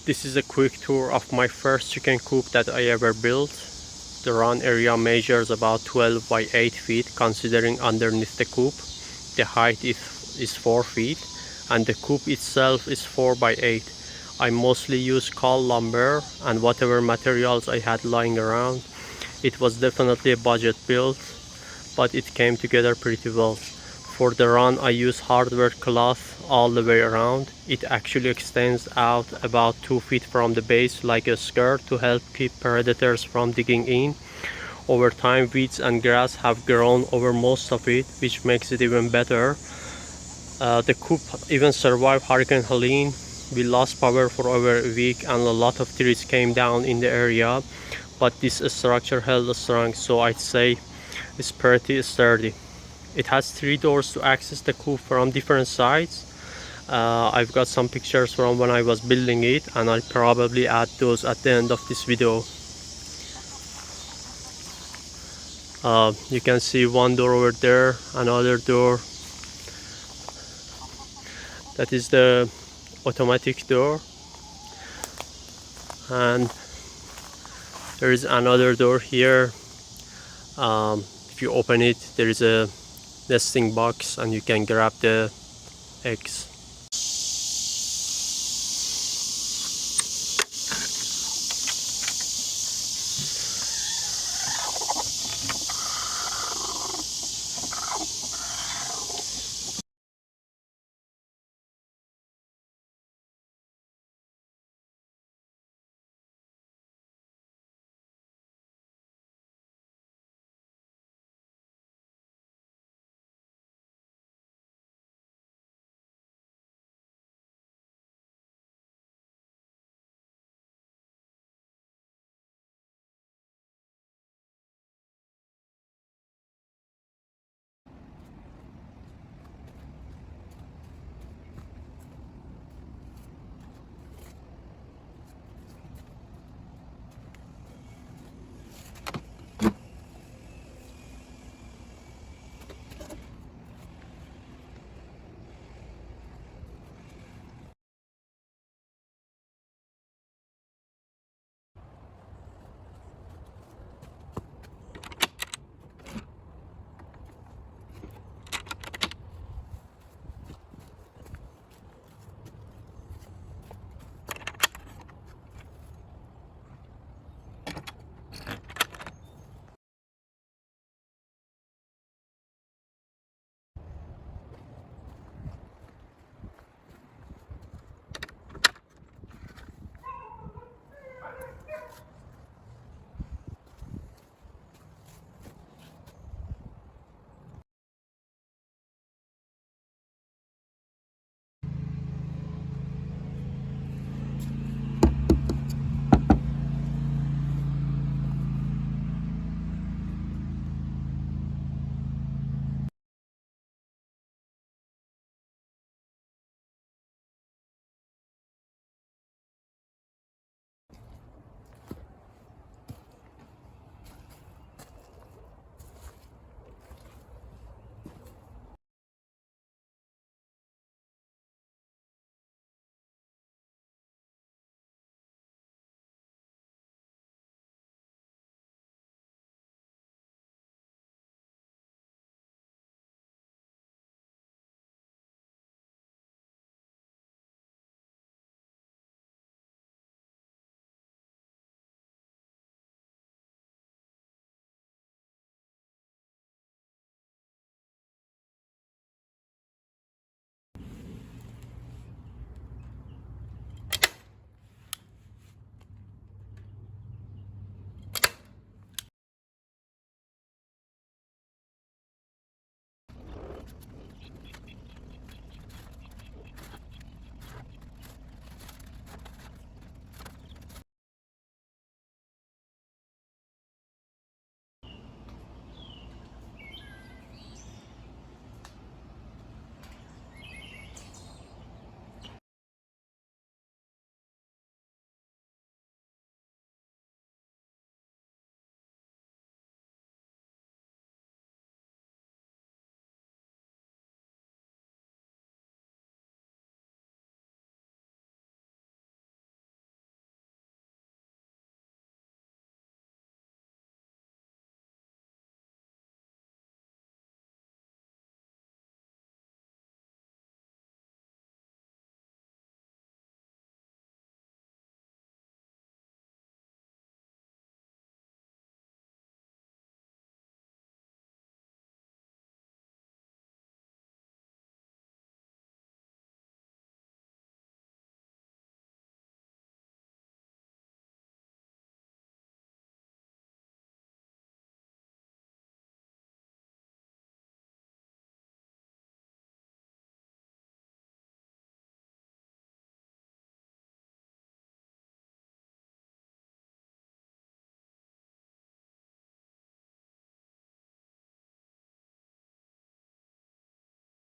This is a quick tour of my first chicken coop that I ever built. The run area measures about 12 by 8 feet considering underneath the coop. The height is 4 feet and the coop itself is 4 by 8. I mostly use coal lumber and whatever materials I had lying around. It was definitely a budget build, but it came together pretty well. For the run I use hardware cloth all the way around. It actually extends out about 2 feet from the base like a skirt to help keep predators from digging in. Over time weeds and grass have grown over most of it, which makes it even better. The coop even survived Hurricane Helene. We lost power for over a week and a lot of trees came down in the area, but this structure held strong, so I'd say it's pretty sturdy. It has 3 doors to access the coop from different sides. I've got some pictures from when I was building it and I'll probably add those at the end of this video. You can see one door over there, another door. That is the automatic door, and there is another door here. If you open it, there is a nesting box and you can grab the eggs.